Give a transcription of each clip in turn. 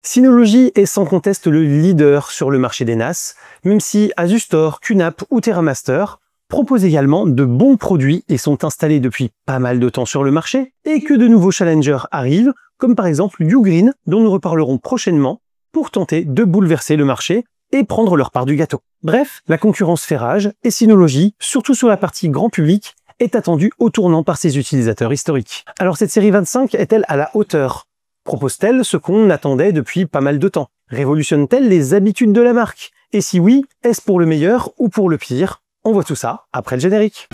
Synology est sans conteste le leader sur le marché des NAS, même si Asustor, QNAP ou TerraMaster proposent également de bons produits et sont installés depuis pas mal de temps sur le marché, et que de nouveaux challengers arrivent, comme par exemple Ugreen, dont nous reparlerons prochainement, pour tenter de bouleverser le marché et prendre leur part du gâteau. Bref, la concurrence fait rage, et Synology, surtout sur la partie grand public, est attendue au tournant par ses utilisateurs historiques. Alors cette série 25 est-elle à la hauteur? Propose-t-elle ce qu'on attendait depuis pas mal de temps? Révolutionne-t-elle les habitudes de la marque? Et si oui, est-ce pour le meilleur ou pour le pire? On voit tout ça après le générique.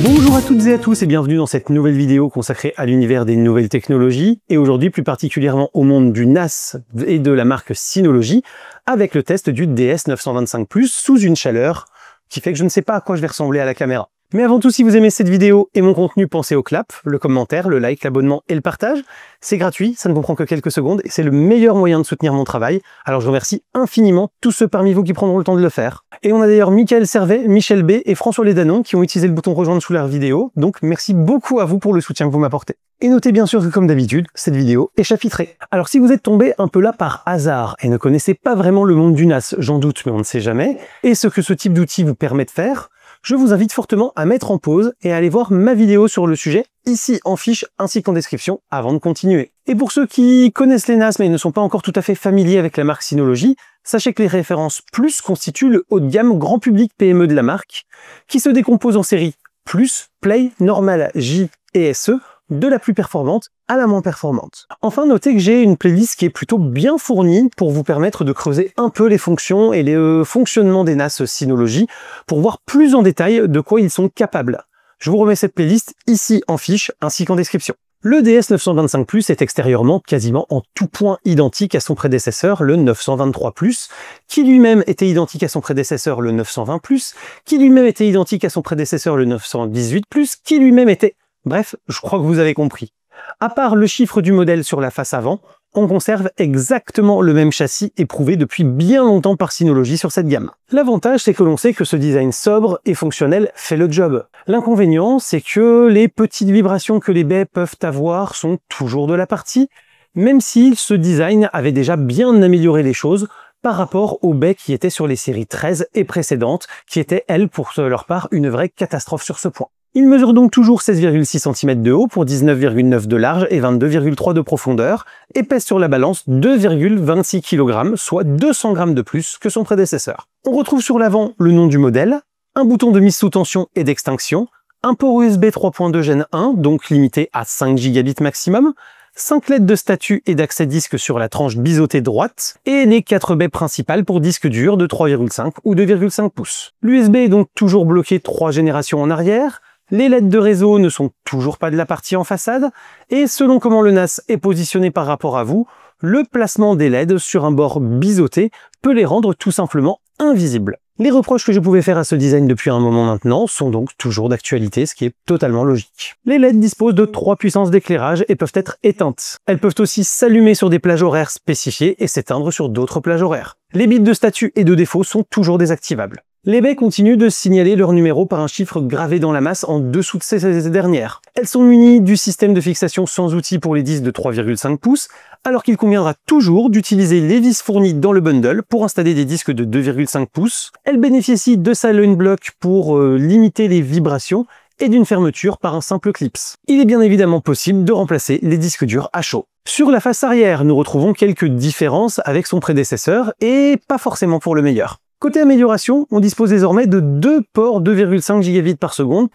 Bonjour à toutes et à tous et bienvenue dans cette nouvelle vidéo consacrée à l'univers des nouvelles technologies et aujourd'hui plus particulièrement au monde du NAS et de la marque Synology avec le test du DS925+ sous une chaleur qui fait que je ne sais pas à quoi je vais ressembler à la caméra. Mais avant tout, si vous aimez cette vidéo et mon contenu, pensez au clap, le commentaire, le like, l'abonnement et le partage. C'est gratuit, ça ne vous prend que quelques secondes et c'est le meilleur moyen de soutenir mon travail. Alors je remercie infiniment tous ceux parmi vous qui prendront le temps de le faire. Et on a d'ailleurs Michael Servet, Michel B et François Lédanon qui ont utilisé le bouton rejoindre sous leur vidéo. Donc merci beaucoup à vous pour le soutien que vous m'apportez. Et notez bien sûr que comme d'habitude, cette vidéo est chapitrée. Alors si vous êtes tombé un peu là par hasard et ne connaissez pas vraiment le monde du NAS, j'en doute mais on ne sait jamais, et ce que ce type d'outil vous permet de faire, je vous invite fortement à mettre en pause et à aller voir ma vidéo sur le sujet, ici en fiche ainsi qu'en description, avant de continuer. Et pour ceux qui connaissent les NAS mais ne sont pas encore tout à fait familiers avec la marque Synology, sachez que les références Plus constituent le haut de gamme grand public PME de la marque, qui se décompose en séries Plus, Play, Normal, J et SE, de la plus performante à la moins performante. Enfin, notez que j'ai une playlist qui est plutôt bien fournie pour vous permettre de creuser un peu les fonctions et les fonctionnements des NAS Synology pour voir plus en détail de quoi ils sont capables. Je vous remets cette playlist ici en fiche ainsi qu'en description. Le DS925+ est extérieurement quasiment en tout point identique à son prédécesseur, le 923+, qui lui-même était identique à son prédécesseur, le 920+, qui lui-même était identique à son prédécesseur, le 918+, qui lui-même était... Bref, je crois que vous avez compris. À part le chiffre du modèle sur la face avant, on conserve exactement le même châssis éprouvé depuis bien longtemps par Synology sur cette gamme. L'avantage, c'est que l'on sait que ce design sobre et fonctionnel fait le job. L'inconvénient, c'est que les petites vibrations que les baies peuvent avoir sont toujours de la partie, même si ce design avait déjà bien amélioré les choses par rapport aux baies qui étaient sur les séries 13 et précédentes, qui étaient, elles, pour leur part, une vraie catastrophe sur ce point. Il mesure donc toujours 16,6 cm de haut pour 19,9 de large et 22,3 de profondeur et pèse sur la balance 2,26 kg, soit 200 g de plus que son prédécesseur. On retrouve sur l'avant le nom du modèle, un bouton de mise sous tension et d'extinction, un port USB 3.2 Gen 1, donc limité à 5 Gb maximum, 5 LED de statut et d'accès disque sur la tranche biseautée droite, et les 4 baies principales pour disque dur de 3,5 ou 2,5 pouces. L'USB est donc toujours bloqué 3 générations en arrière, les LED de réseau ne sont toujours pas de la partie en façade, et selon comment le NAS est positionné par rapport à vous, le placement des LED sur un bord biseauté peut les rendre tout simplement invisibles. Les reproches que je pouvais faire à ce design depuis un moment maintenant sont donc toujours d'actualité, ce qui est totalement logique. Les LED disposent de 3 puissances d'éclairage et peuvent être éteintes. Elles peuvent aussi s'allumer sur des plages horaires spécifiées et s'éteindre sur d'autres plages horaires. Les bits de statut et de défaut sont toujours désactivables. Les baies continuent de signaler leur numéro par un chiffre gravé dans la masse en dessous de ces dernières. Elles sont munies du système de fixation sans outil pour les disques de 3,5 pouces, alors qu'il conviendra toujours d'utiliser les vis fournies dans le bundle pour installer des disques de 2,5 pouces. Elles bénéficient de silent block pour limiter les vibrations et d'une fermeture par un simple clips. Il est bien évidemment possible de remplacer les disques durs à chaud. Sur la face arrière, nous retrouvons quelques différences avec son prédécesseur et pas forcément pour le meilleur. Côté amélioration, on dispose désormais de 2 ports 2,5 Gb par seconde,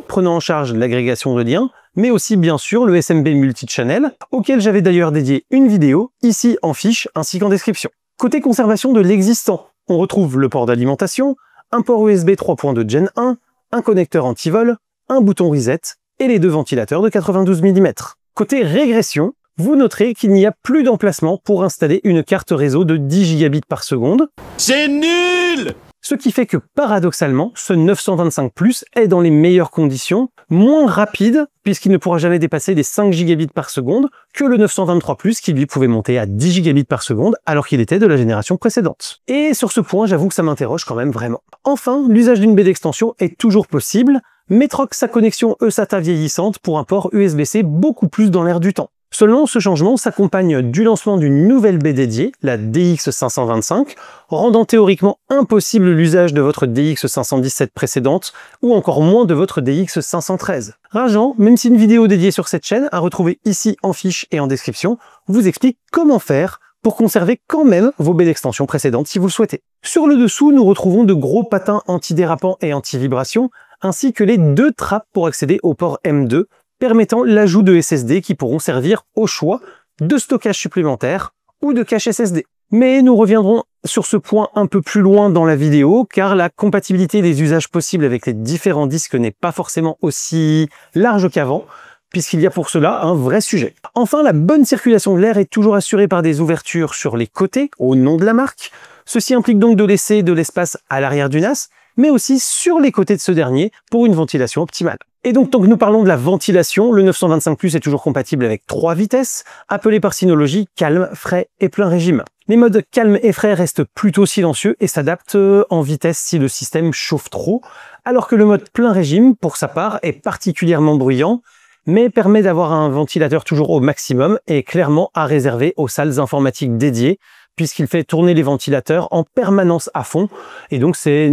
prenant en charge l'agrégation de liens, mais aussi bien sûr le SMB multi-channel, auquel j'avais d'ailleurs dédié une vidéo, ici en fiche ainsi qu'en description. Côté conservation de l'existant, on retrouve le port d'alimentation, un port USB 3.2 Gen 1, un connecteur anti-vol, un bouton reset et les 2 ventilateurs de 92 mm. Côté régression, vous noterez qu'il n'y a plus d'emplacement pour installer une carte réseau de 10 Gb par seconde. C'est nul! Ce qui fait que paradoxalement, ce 925 Plus est dans les meilleures conditions, moins rapide, puisqu'il ne pourra jamais dépasser les 5 gigabits par seconde, que le 923 Plus qui lui pouvait monter à 10 gigabits par seconde alors qu'il était de la génération précédente. Et sur ce point, j'avoue que ça m'interroge quand même vraiment. Enfin, l'usage d'une baie d'extension est toujours possible, mais troque sa connexion eSATA vieillissante pour un port USB-C beaucoup plus dans l'air du temps. Seulement, ce changement s'accompagne du lancement d'une nouvelle baie dédiée, la DX525, rendant théoriquement impossible l'usage de votre DX517 précédente, ou encore moins de votre DX513. Rageant, même si une vidéo dédiée sur cette chaîne, à retrouver ici en fiche et en description, vous explique comment faire pour conserver quand même vos baies d'extension précédentes si vous le souhaitez. Sur le dessous, nous retrouvons de gros patins antidérapants et anti-vibration, ainsi que les 2 trappes pour accéder au port M2, permettant l'ajout de SSD qui pourront servir au choix de stockage supplémentaire ou de cache SSD. Mais nous reviendrons sur ce point un peu plus loin dans la vidéo, car la compatibilité des usages possibles avec les différents disques n'est pas forcément aussi large qu'avant, puisqu'il y a pour cela un vrai sujet. Enfin, la bonne circulation de l'air est toujours assurée par des ouvertures sur les côtés, au nom de la marque. Ceci implique donc de laisser de l'espace à l'arrière du NAS, mais aussi sur les côtés de ce dernier pour une ventilation optimale. Et donc, tant que nous parlons de la ventilation, le 925 Plus est toujours compatible avec 3 vitesses, appelées par Synology calme, frais et plein régime. Les modes calme et frais restent plutôt silencieux et s'adaptent en vitesse si le système chauffe trop, alors que le mode plein régime, pour sa part, est particulièrement bruyant, mais permet d'avoir un ventilateur toujours au maximum et clairement à réserver aux salles informatiques dédiées, puisqu'il fait tourner les ventilateurs en permanence à fond, et donc c'est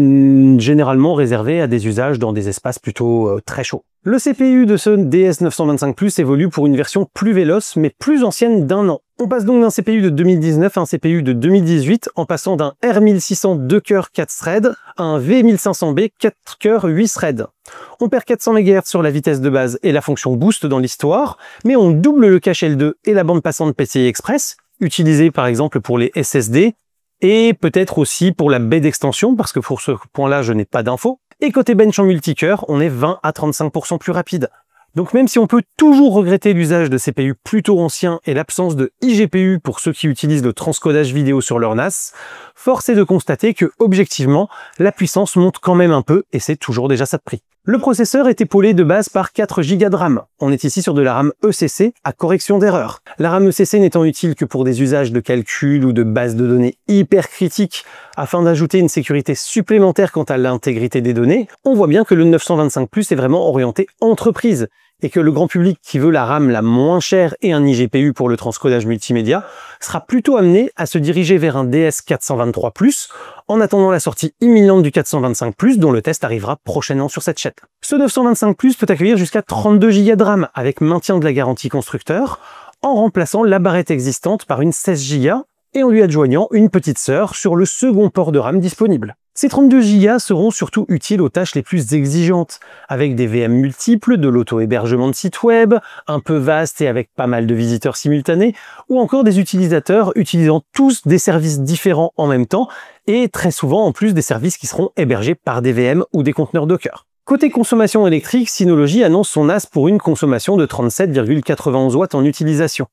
généralement réservé à des usages dans des espaces plutôt très chauds. Le CPU de ce DS925 Plus évolue pour une version plus véloce, mais plus ancienne d'1 an. On passe donc d'un CPU de 2019 à un CPU de 2018, en passant d'un R1600 2 cœurs 4 threads à un V1500B 4 cœurs 8 threads. On perd 400 MHz sur la vitesse de base et la fonction boost dans l'histoire, mais on double le cache L2 et la bande passante PCI Express, utilisée par exemple pour les SSD, et peut-être aussi pour la baie d'extension, parce que pour ce point-là, je n'ai pas d'infos. Et côté bench en multicœur, on est 20 à 35% plus rapide. Donc même si on peut toujours regretter l'usage de CPU plutôt anciens et l'absence de iGPU pour ceux qui utilisent le transcodage vidéo sur leur NAS, force est de constater que, objectivement, la puissance monte quand même un peu, et c'est toujours déjà ça de prix. Le processeur est épaulé de base par 4 Go de RAM. On est ici sur de la RAM ECC à correction d'erreur. La RAM ECC n'étant utile que pour des usages de calcul ou de base de données hyper critiques afin d'ajouter une sécurité supplémentaire quant à l'intégrité des données, on voit bien que le 925 Plus est vraiment orienté entreprise et que le grand public qui veut la RAM la moins chère et un iGPU pour le transcodage multimédia sera plutôt amené à se diriger vers un DS423 Plus en attendant la sortie imminente du 425 Plus dont le test arrivera prochainement sur cette chaîne. Ce 925 Plus peut accueillir jusqu'à 32 Go de RAM avec maintien de la garantie constructeur en remplaçant la barrette existante par une 16 Go et en lui adjoignant une petite sœur sur le second port de RAM disponible. Ces 32 Go seront surtout utiles aux tâches les plus exigeantes, avec des VM multiples, de l'auto-hébergement de sites web, un peu vaste et avec pas mal de visiteurs simultanés, ou encore des utilisateurs utilisant tous des services différents en même temps, et très souvent en plus des services qui seront hébergés par des VM ou des conteneurs Docker. Côté consommation électrique, Synology annonce son NAS pour une consommation de 37,91 watts en utilisation.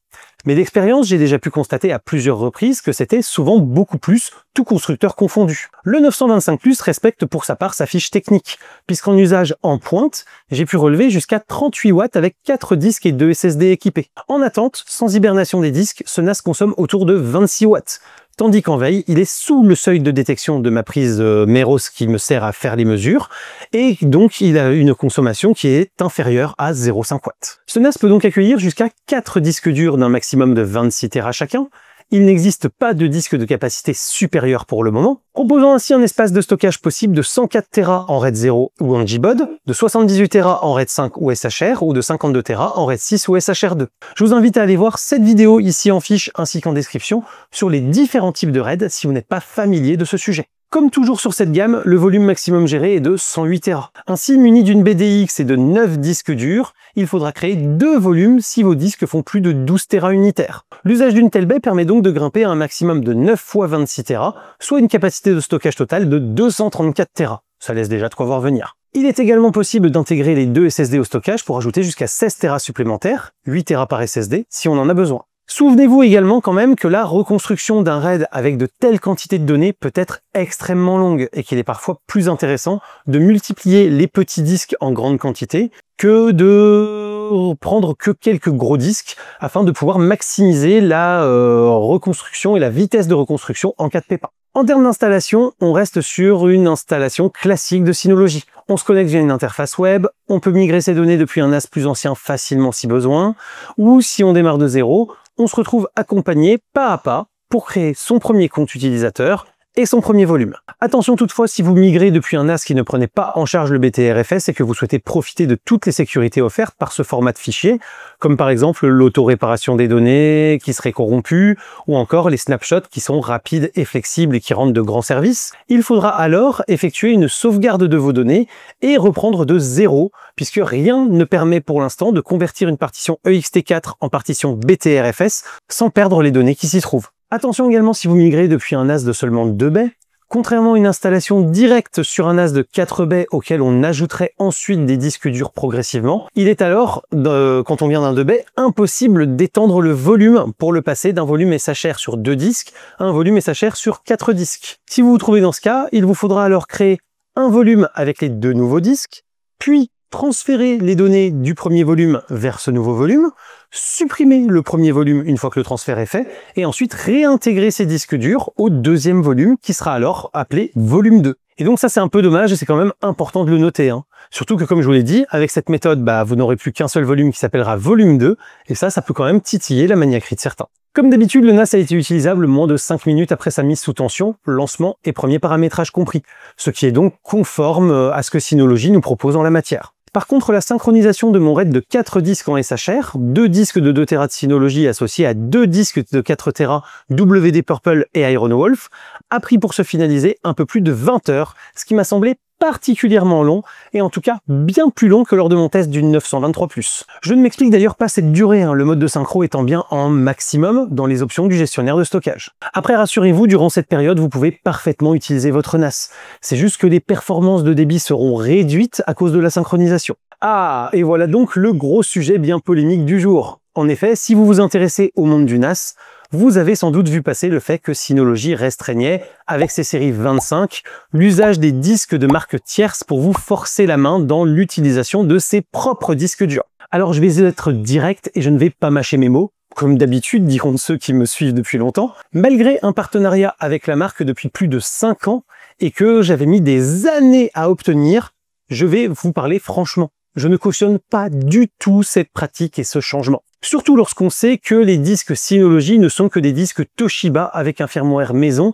Mais d'expérience, j'ai déjà pu constater à plusieurs reprises que c'était souvent beaucoup plus, tout constructeur confondu. Le 925 Plus respecte pour sa part sa fiche technique, puisqu'en usage en pointe, j'ai pu relever jusqu'à 38 watts avec 4 disques et 2 SSD équipés. En attente, sans hibernation des disques, ce NAS consomme autour de 26 watts. Tandis qu'en veille, il est sous le seuil de détection de ma prise Meros qui me sert à faire les mesures, et donc il a une consommation qui est inférieure à 0,5 watts. Ce NAS peut donc accueillir jusqu'à 4 disques durs d'un maximum de 26 Tera chacun. Il n'existe pas de disque de capacité supérieure pour le moment, proposant ainsi un espace de stockage possible de 104 Tera en RAID 0 ou en JBOD, de 78 Tera en RAID 5 ou SHR, ou de 52 Tera en RAID 6 ou SHR2. Je vous invite à aller voir cette vidéo ici en fiche ainsi qu'en description sur les différents types de RAID si vous n'êtes pas familier de ce sujet. Comme toujours sur cette gamme, le volume maximum géré est de 108 Tera. Ainsi, muni d'une BDX et de 9 disques durs, il faudra créer 2 volumes si vos disques font plus de 12 Tera unitaires. L'usage d'une telle baie permet donc de grimper à un maximum de 9 x 26 Tera, soit une capacité de stockage totale de 234 Tera. Ça laisse déjà de quoi voir venir. Il est également possible d'intégrer les 2 SSD au stockage pour ajouter jusqu'à 16 Tera supplémentaires, 8 Tera par SSD, si on en a besoin. Souvenez-vous également quand même que la reconstruction d'un RAID avec de telles quantités de données peut être extrêmement longue et qu'il est parfois plus intéressant de multiplier les petits disques en grande quantité que de prendre que quelques gros disques afin de pouvoir maximiser la reconstruction et la vitesse de reconstruction en cas de pépin. En termes d'installation, on reste sur une installation classique de Synology. On se connecte via une interface web, on peut migrer ses données depuis un NAS plus ancien facilement si besoin, ou si on démarre de zéro, on se retrouve accompagné pas à pas pour créer son premier compte utilisateur et son premier volume. Attention toutefois, si vous migrez depuis un NAS qui ne prenait pas en charge le BTRFS et que vous souhaitez profiter de toutes les sécurités offertes par ce format de fichier, comme par exemple l'auto-réparation des données qui seraient corrompues, ou encore les snapshots qui sont rapides et flexibles et qui rendent de grands services, il faudra alors effectuer une sauvegarde de vos données et reprendre de zéro, puisque rien ne permet pour l'instant de convertir une partition EXT4 en partition BTRFS sans perdre les données qui s'y trouvent. Attention également si vous migrez depuis un NAS de seulement 2 baies, contrairement à une installation directe sur un NAS de 4 baies auquel on ajouterait ensuite des disques durs progressivement, il est alors, quand on vient d'un 2 baies, impossible d'étendre le volume pour le passer d'un volume SHR sur 2 disques à un volume SHR sur 4 disques. Si vous vous trouvez dans ce cas, il vous faudra alors créer un volume avec les 2 nouveaux disques, puis transférer les données du premier volume vers ce nouveau volume, supprimer le premier volume une fois que le transfert est fait, et ensuite réintégrer ces disques durs au deuxième volume qui sera alors appelé volume 2. Et donc ça c'est un peu dommage et c'est quand même important de le noter. Surtout que comme je vous l'ai dit, avec cette méthode, vous n'aurez plus qu'un seul volume qui s'appellera volume 2, et ça peut quand même titiller la maniaquerie de certains. Comme d'habitude, le NAS a été utilisable moins de 5 minutes après sa mise sous tension, lancement et premier paramétrage compris, ce qui est donc conforme à ce que Synology nous propose en la matière. Par contre, la synchronisation de mon RAID de 4 disques en SHR, 2 disques de 2 Tera de Synology associés à 2 disques de 4 Tera WD Purple et Iron Wolf, a pris pour se finaliser un peu plus de 20 heures, ce qui m'a semblé particulièrement long, et en tout cas bien plus long que lors de mon test d'une 923+. Je ne m'explique d'ailleurs pas cette durée, le mode de synchro étant bien en maximum dans les options du gestionnaire de stockage. Après, rassurez-vous, durant cette période, vous pouvez parfaitement utiliser votre NAS. C'est juste que les performances de débit seront réduites à cause de la synchronisation. Ah, et voilà donc le gros sujet bien polémique du jour. En effet, si vous vous intéressez au monde du NAS, vous avez sans doute vu passer le fait que Synology restreignait, avec ses séries 25, l'usage des disques de marque tierce pour vous forcer la main dans l'utilisation de ses propres disques durs. Alors je vais être direct et je ne vais pas mâcher mes mots, comme d'habitude diront ceux qui me suivent depuis longtemps, malgré un partenariat avec la marque depuis plus de 5 ans et que j'avais mis des années à obtenir, je vais vous parler franchement. Je ne cautionne pas du tout cette pratique et ce changement. Surtout lorsqu'on sait que les disques Synology ne sont que des disques Toshiba avec un firmware maison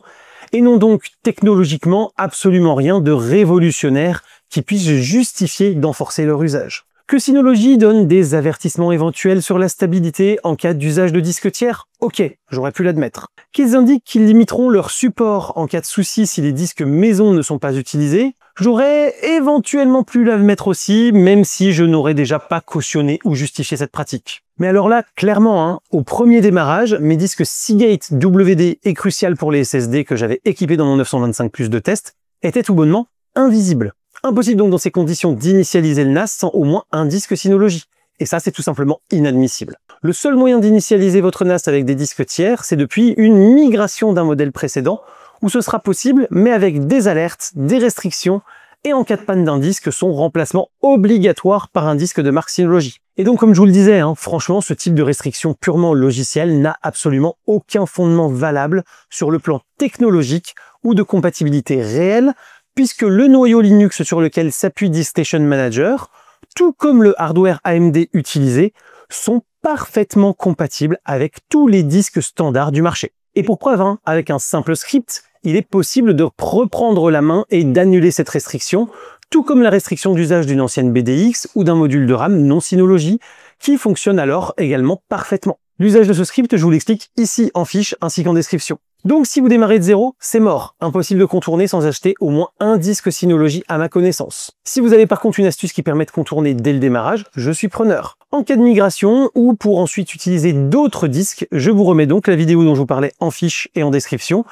et n'ont donc technologiquement absolument rien de révolutionnaire qui puisse justifier d'en forcer leur usage. Que Synology donne des avertissements éventuels sur la stabilité en cas d'usage de disques tiers, ok, j'aurais pu l'admettre. Qu'ils indiquent qu'ils limiteront leur support en cas de souci si les disques maison ne sont pas utilisés, j'aurais éventuellement pu l'admettre aussi, même si je n'aurais déjà pas cautionné ou justifié cette pratique. Mais alors là, clairement, au premier démarrage, mes disques Seagate WD et Crucial pour les SSD que j'avais équipés dans mon 925+ de test étaient tout bonnement invisibles. Impossible donc dans ces conditions d'initialiser le NAS sans au moins un disque Synology. Et ça, c'est tout simplement inadmissible. Le seul moyen d'initialiser votre NAS avec des disques tiers, c'est depuis une migration d'un modèle précédent, où ce sera possible, mais avec des alertes, des restrictions, et en cas de panne d'un disque, son remplacement obligatoire par un disque de marque Synology. Et donc, comme je vous le disais, franchement, ce type de restriction purement logicielle n'a absolument aucun fondement valable sur le plan technologique ou de compatibilité réelle, puisque le noyau Linux sur lequel s'appuie DiskStation Manager, tout comme le hardware AMD utilisé, sont parfaitement compatibles avec tous les disques standards du marché. Et pour preuve, avec un simple script, il est possible de reprendre la main et d'annuler cette restriction, tout comme la restriction d'usage d'une ancienne BDX ou d'un module de RAM non Synology, qui fonctionne alors également parfaitement. L'usage de ce script, je vous l'explique ici en fiche ainsi qu'en description. Donc si vous démarrez de zéro, c'est mort. Impossible de contourner sans acheter au moins un disque Synology à ma connaissance. Si vous avez par contre une astuce qui permet de contourner dès le démarrage, je suis preneur. En cas de migration ou pour ensuite utiliser d'autres disques, je vous remets donc la vidéo dont je vous parlais en fiche et en description.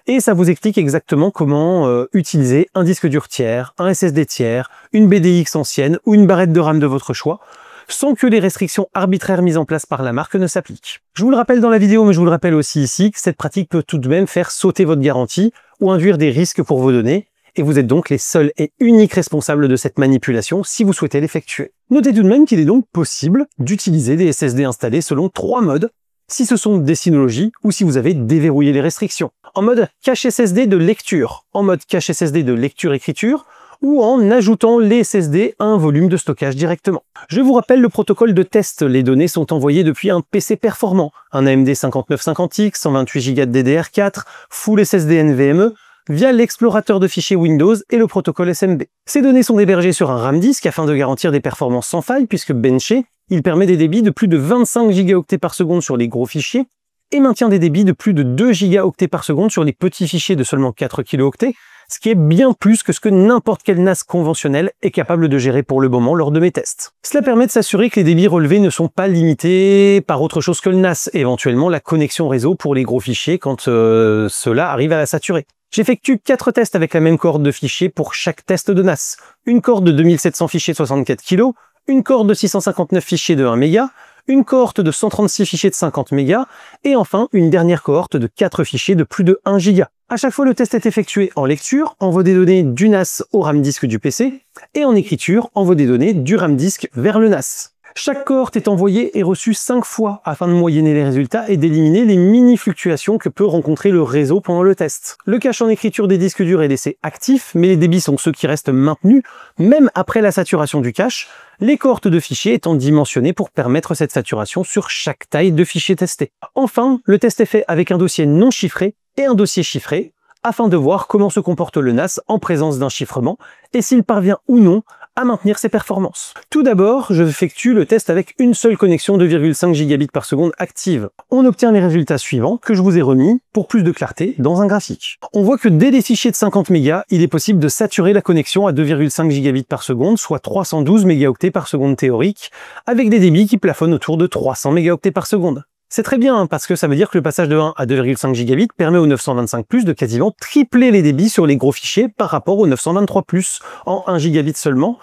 Et ça vous explique exactement comment utiliser un disque dur tiers, un SSD tiers, une BDX ancienne ou une barrette de RAM de votre choix, sans que les restrictions arbitraires mises en place par la marque ne s'appliquent. Je vous le rappelle dans la vidéo, mais je vous le rappelle aussi ici, que cette pratique peut tout de même faire sauter votre garantie ou induire des risques pour vos données, et vous êtes donc les seuls et uniques responsables de cette manipulation si vous souhaitez l'effectuer. Notez tout de même qu'il est donc possible d'utiliser des SSD installés selon 3 modes, si ce sont des Synology ou si vous avez déverrouillé les restrictions. En mode cache SSD de lecture, en mode cache SSD de lecture-écriture, ou en ajoutant les SSD à un volume de stockage directement. Je vous rappelle le protocole de test. Les données sont envoyées depuis un PC performant, un AMD 5950X, 128 Go de DDR4, Full SSD NVMe, via l'explorateur de fichiers Windows et le protocole SMB. Ces données sont hébergées sur un RAM disk afin de garantir des performances sans faille, puisque benché, il permet des débits de plus de 25 gigaoctets par seconde sur les gros fichiers et maintient des débits de plus de 2 gigaoctets par seconde sur les petits fichiers de seulement 4 kilooctets, ce qui est bien plus que ce que n'importe quel NAS conventionnel est capable de gérer pour le moment lors de mes tests. Cela permet de s'assurer que les débits relevés ne sont pas limités par autre chose que le NAS, éventuellement la connexion réseau pour les gros fichiers quand cela arrive à la saturer. J'effectue 4 tests avec la même cohorte de fichiers pour chaque test de NAS. Une cohorte de 2700 fichiers de 64 kg, une cohorte de 659 fichiers de 1 méga, une cohorte de 136 fichiers de 50 mégas, et enfin une dernière cohorte de 4 fichiers de plus de 1 giga. À chaque fois, le test est effectué en lecture, envoi des données du NAS au RAM disk du PC, et en écriture, envoi des données du RAM disk vers le NAS. Chaque cohorte est envoyée et reçue 5 fois afin de moyenner les résultats et d'éliminer les mini-fluctuations que peut rencontrer le réseau pendant le test. Le cache en écriture des disques durs est laissé actif, mais les débits sont ceux qui restent maintenus, même après la saturation du cache, les cohortes de fichiers étant dimensionnées pour permettre cette saturation sur chaque taille de fichier testé. Enfin, le test est fait avec un dossier non chiffré et un dossier chiffré, afin de voir comment se comporte le NAS en présence d'un chiffrement et s'il parvient ou non à maintenir ses performances. Tout d'abord, je effectue le test avec une seule connexion 2,5 gigabits par seconde active. On obtient les résultats suivants que je vous ai remis pour plus de clarté dans un graphique. On voit que dès les fichiers de 50 mégas, il est possible de saturer la connexion à 2,5 gigabits par seconde, soit 312 mégaoctets par seconde théorique, avec des débits qui plafonnent autour de 300 mégaoctets par seconde. C'est très bien, parce que ça veut dire que le passage de 1 à 2,5 gigabits permet au 925+, de quasiment tripler les débits sur les gros fichiers par rapport au 923+, en 1 gigabit seulement,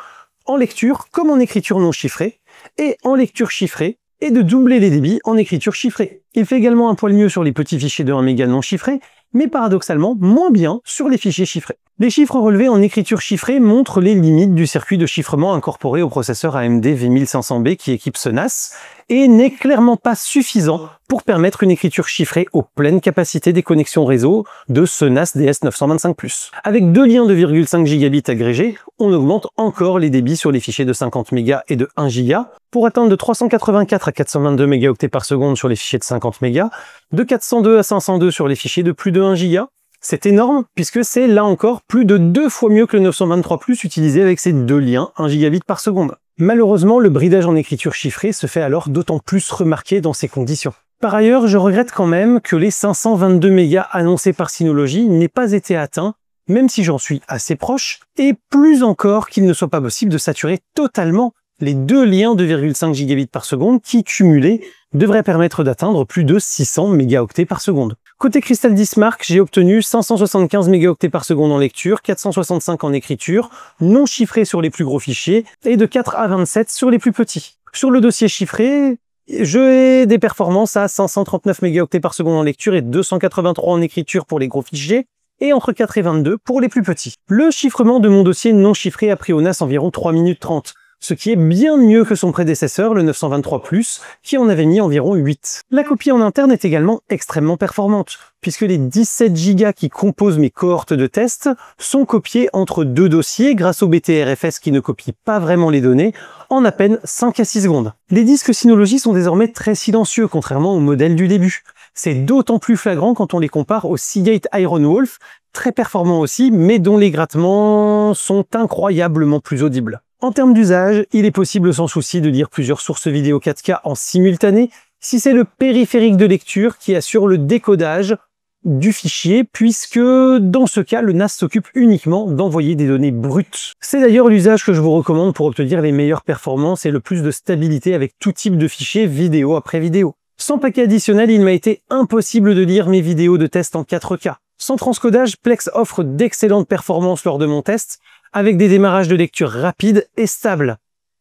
en lecture comme en écriture non chiffrée, et en lecture chiffrée, et de doubler les débits en écriture chiffrée. Il fait également un poil mieux sur les petits fichiers de 1 méga non chiffrés, mais paradoxalement moins bien sur les fichiers chiffrés. Les chiffres relevés en écriture chiffrée montrent les limites du circuit de chiffrement incorporé au processeur AMD V1500B qui équipe ce NAS, et n'est clairement pas suffisant pour permettre une écriture chiffrée aux pleines capacités des connexions réseau de ce NAS DS925+. Avec 2 liens de 2,5 gigabits agrégés, on augmente encore les débits sur les fichiers de 50 mégas et de 1 giga, pour atteindre de 384 à 422 mégaoctets par seconde sur les fichiers de 50 mégas, de 402 à 502 sur les fichiers de plus de 1 giga. C'est énorme, puisque c'est là encore plus de 2 fois mieux que le 923+, utilisé avec ses 2 liens 1 gigabit par seconde. Malheureusement, le bridage en écriture chiffrée se fait alors d'autant plus remarquer dans ces conditions. Par ailleurs, je regrette quand même que les 522 mégas annoncés par Synology n'aient pas été atteints, même si j'en suis assez proche, et plus encore qu'il ne soit pas possible de saturer totalement les 2 liens de 2,5 gigabits par seconde qui, cumulés, devraient permettre d'atteindre plus de 600 mégaoctets par seconde. Côté Crystal Disk Mark, j'ai obtenu 575 mégaoctets par seconde en lecture, 465 en écriture, non chiffré sur les plus gros fichiers, et de 4 à 27 sur les plus petits. Sur le dossier chiffré, j'ai des performances à 539 mégaoctets par seconde en lecture et 283 en écriture pour les gros fichiers, et entre 4 et 22 pour les plus petits. Le chiffrement de mon dossier non chiffré a pris au NAS environ 3 minutes 30. Ce qui est bien mieux que son prédécesseur, le 923+, qui en avait mis environ 8. La copie en interne est également extrêmement performante, puisque les 17 Go qui composent mes cohortes de test sont copiés entre 2 dossiers grâce au BTRFS qui ne copie pas vraiment les données, en à peine 5 à 6 secondes. Les disques Synology sont désormais très silencieux, contrairement au modèle du début. C'est d'autant plus flagrant quand on les compare au Seagate Ironwolf, très performant aussi, mais dont les grattements sont incroyablement plus audibles. En termes d'usage, il est possible sans souci de lire plusieurs sources vidéo 4K en simultané si c'est le périphérique de lecture qui assure le décodage du fichier, puisque dans ce cas, le NAS s'occupe uniquement d'envoyer des données brutes. C'est d'ailleurs l'usage que je vous recommande pour obtenir les meilleures performances et le plus de stabilité avec tout type de fichiers vidéo après vidéo. Sans paquet additionnel, il m'a été impossible de lire mes vidéos de test en 4K. Sans transcodage, Plex offre d'excellentes performances lors de mon test, avec des démarrages de lecture rapides et stables.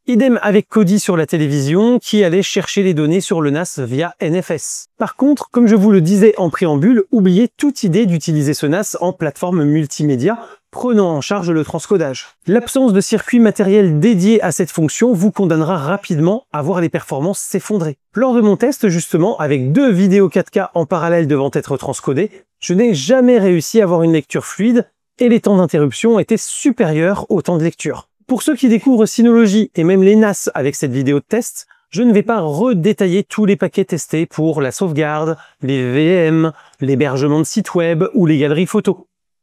Idem avec Kodi sur la télévision, qui allait chercher les données sur le NAS via NFS. Par contre, comme je vous le disais en préambule, oubliez toute idée d'utiliser ce NAS en plateforme multimédia, prenant en charge le transcodage. L'absence de circuit matériel dédié à cette fonction vous condamnera rapidement à voir les performances s'effondrer. Lors de mon test, justement, avec 2 vidéos 4K en parallèle devant être transcodées, je n'ai jamais réussi à avoir une lecture fluide et les temps d'interruption étaient supérieurs au temps de lecture. Pour ceux qui découvrent Synology et même les NAS avec cette vidéo de test, je ne vais pas redétailler tous les paquets testés pour la sauvegarde, les VM, l'hébergement de sites web ou les galeries photos.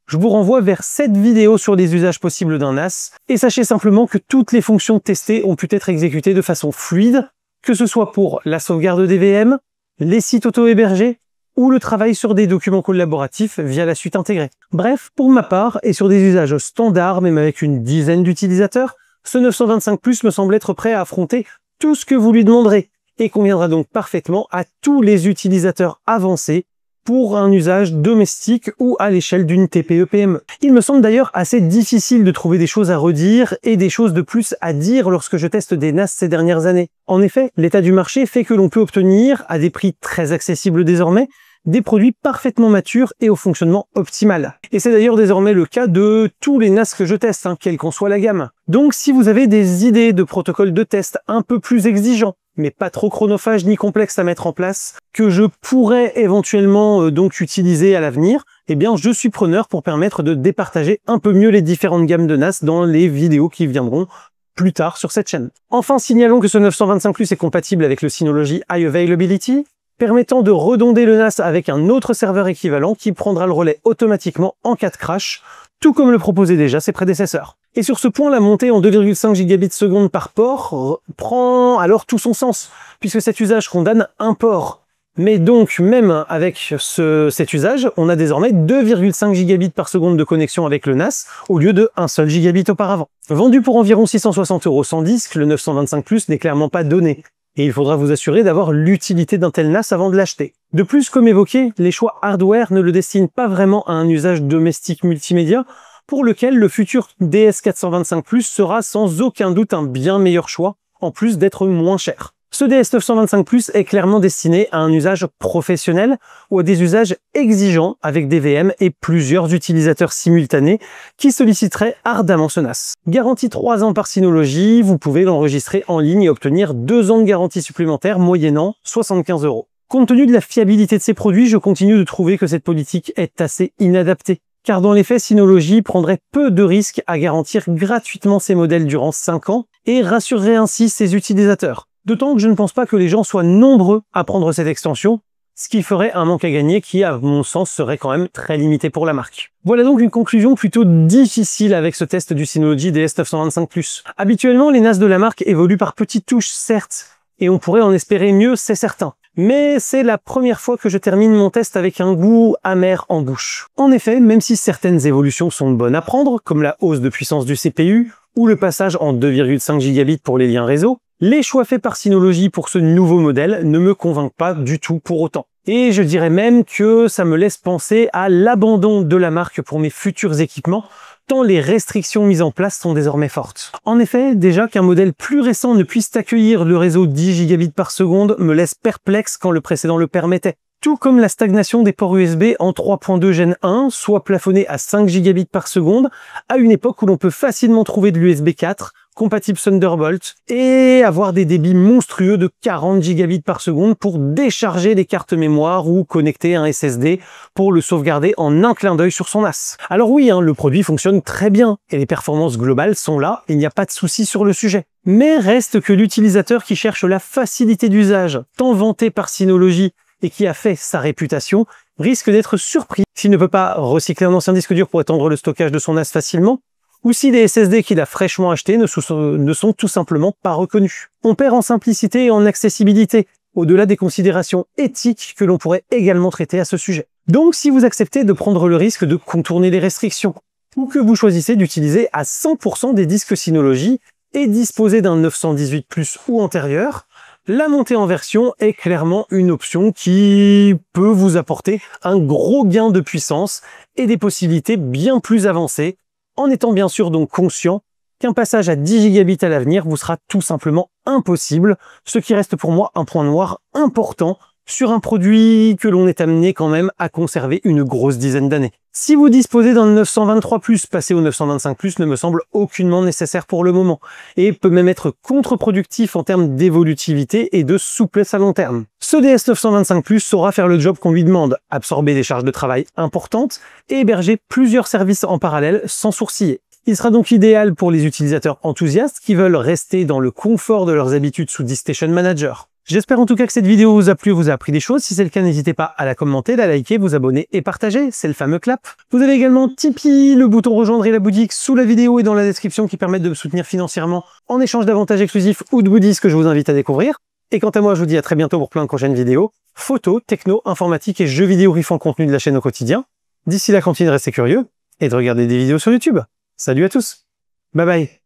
Je vous renvoie vers cette vidéo sur les usages possibles d'un NAS et sachez simplement que toutes les fonctions testées ont pu être exécutées de façon fluide, que ce soit pour la sauvegarde des VM, les sites auto-hébergés ou le travail sur des documents collaboratifs via la suite intégrée. Bref, pour ma part, et sur des usages standards, même avec une dizaine d'utilisateurs, ce 925 Plus me semble être prêt à affronter tout ce que vous lui demanderez et conviendra donc parfaitement à tous les utilisateurs avancés pour un usage domestique ou à l'échelle d'une TPE-PME. Il me semble d'ailleurs assez difficile de trouver des choses à redire et des choses de plus à dire lorsque je teste des NAS ces dernières années. En effet, l'état du marché fait que l'on peut obtenir, à des prix très accessibles désormais, des produits parfaitement matures et au fonctionnement optimal. Et c'est d'ailleurs désormais le cas de tous les NAS que je teste, quelle qu'en soit la gamme. Donc si vous avez des idées de protocoles de test un peu plus exigeants, mais pas trop chronophages ni complexes à mettre en place, que je pourrais éventuellement donc utiliser à l'avenir, eh bien je suis preneur pour permettre de départager un peu mieux les différentes gammes de NAS dans les vidéos qui viendront plus tard sur cette chaîne. Enfin, signalons que ce 925 Plus est compatible avec le Synology High Availability, permettant de redonder le NAS avec un autre serveur équivalent qui prendra le relais automatiquement en cas de crash, tout comme le proposaient déjà ses prédécesseurs. Et sur ce point, la montée en 2,5 gigabits seconde par port prend alors tout son sens, puisque cet usage condamne un port. Mais donc, même avec cet usage, on a désormais 2,5 gigabits par seconde de connexion avec le NAS, au lieu de 1 seul gigabit auparavant. Vendu pour environ 660 € sans disque, le 925 Plus n'est clairement pas donné. Et il faudra vous assurer d'avoir l'utilité d'un tel NAS avant de l'acheter. De plus, comme évoqué, les choix hardware ne le destinent pas vraiment à un usage domestique multimédia, pour lequel le futur DS425 Plus sera sans aucun doute un bien meilleur choix, en plus d'être moins cher. Ce DS925 Plus est clairement destiné à un usage professionnel ou à des usages exigeants avec des VM et plusieurs utilisateurs simultanés qui solliciteraient ardemment ce NAS. Garantie 3 ans par Synology, vous pouvez l'enregistrer en ligne et obtenir 2 ans de garantie supplémentaire moyennant 75 €. Compte tenu de la fiabilité de ces produits, je continue de trouver que cette politique est assez inadaptée. Car dans les faits, Synology prendrait peu de risques à garantir gratuitement ses modèles durant 5 ans et rassurerait ainsi ses utilisateurs. D'autant que je ne pense pas que les gens soient nombreux à prendre cette extension, ce qui ferait un manque à gagner qui, à mon sens, serait quand même très limité pour la marque. Voilà donc une conclusion plutôt difficile avec ce test du Synology DS925 Plus. Habituellement, les NAS de la marque évoluent par petites touches, certes, et on pourrait en espérer mieux, c'est certain. Mais c'est la première fois que je termine mon test avec un goût amer en bouche. En effet, même si certaines évolutions sont bonnes à prendre, comme la hausse de puissance du CPU, ou le passage en 2,5 gigabits pour les liens réseau, les choix faits par Synology pour ce nouveau modèle ne me convainquent pas du tout pour autant. Et je dirais même que ça me laisse penser à l'abandon de la marque pour mes futurs équipements, tant les restrictions mises en place sont désormais fortes. En effet, déjà qu'un modèle plus récent ne puisse accueillir le réseau 10 gigabits par seconde me laisse perplexe quand le précédent le permettait. Tout comme la stagnation des ports USB en 3.2 Gen 1, soit plafonné à 5 gigabits par seconde, à une époque où l'on peut facilement trouver de l'USB 4, compatible Thunderbolt, et avoir des débits monstrueux de 40 gigabits par seconde pour décharger les cartes mémoire ou connecter un SSD pour le sauvegarder en un clin d'œil sur son NAS. Alors oui, le produit fonctionne très bien, et les performances globales sont là, il n'y a pas de souci sur le sujet. Mais reste que l'utilisateur qui cherche la facilité d'usage, tant vanté par Synology, et qui a fait sa réputation, risque d'être surpris s'il ne peut pas recycler un ancien disque dur pour étendre le stockage de son NAS facilement, ou si les SSD qu'il a fraîchement achetés ne sont tout simplement pas reconnus. On perd en simplicité et en accessibilité, au-delà des considérations éthiques que l'on pourrait également traiter à ce sujet. Donc si vous acceptez de prendre le risque de contourner les restrictions, ou que vous choisissez d'utiliser à 100% des disques Synology et disposer d'un 918 Plus ou antérieur, la montée en version est clairement une option qui peut vous apporter un gros gain de puissance et des possibilités bien plus avancées, en étant bien sûr donc conscient qu'un passage à 10 gigabits à l'avenir vous sera tout simplement impossible, ce qui reste pour moi un point noir important sur un produit que l'on est amené quand même à conserver une grosse dizaine d'années. Si vous disposez d'un 923+, passer au 925+, ne me semble aucunement nécessaire pour le moment, et peut même être contre-productif en termes d'évolutivité et de souplesse à long terme. Ce DS 925+, saura faire le job qu'on lui demande, absorber des charges de travail importantes et héberger plusieurs services en parallèle sans sourciller. Il sera donc idéal pour les utilisateurs enthousiastes qui veulent rester dans le confort de leurs habitudes sous DiskStation Manager. J'espère en tout cas que cette vidéo vous a plu et vous a appris des choses. Si c'est le cas, n'hésitez pas à la commenter, la liker, vous abonner et partager. C'est le fameux clap. Vous avez également Tipeee, le bouton rejoindre et la boutique sous la vidéo et dans la description qui permettent de me soutenir financièrement en échange d'avantages exclusifs ou de goodies que je vous invite à découvrir. Et quant à moi, je vous dis à très bientôt pour plein de prochaines vidéos. Photos, techno, informatique et jeux vidéo riffant contenu de la chaîne au quotidien. D'ici là, continuez de rester curieux et de regarder des vidéos sur YouTube. Salut à tous. Bye bye.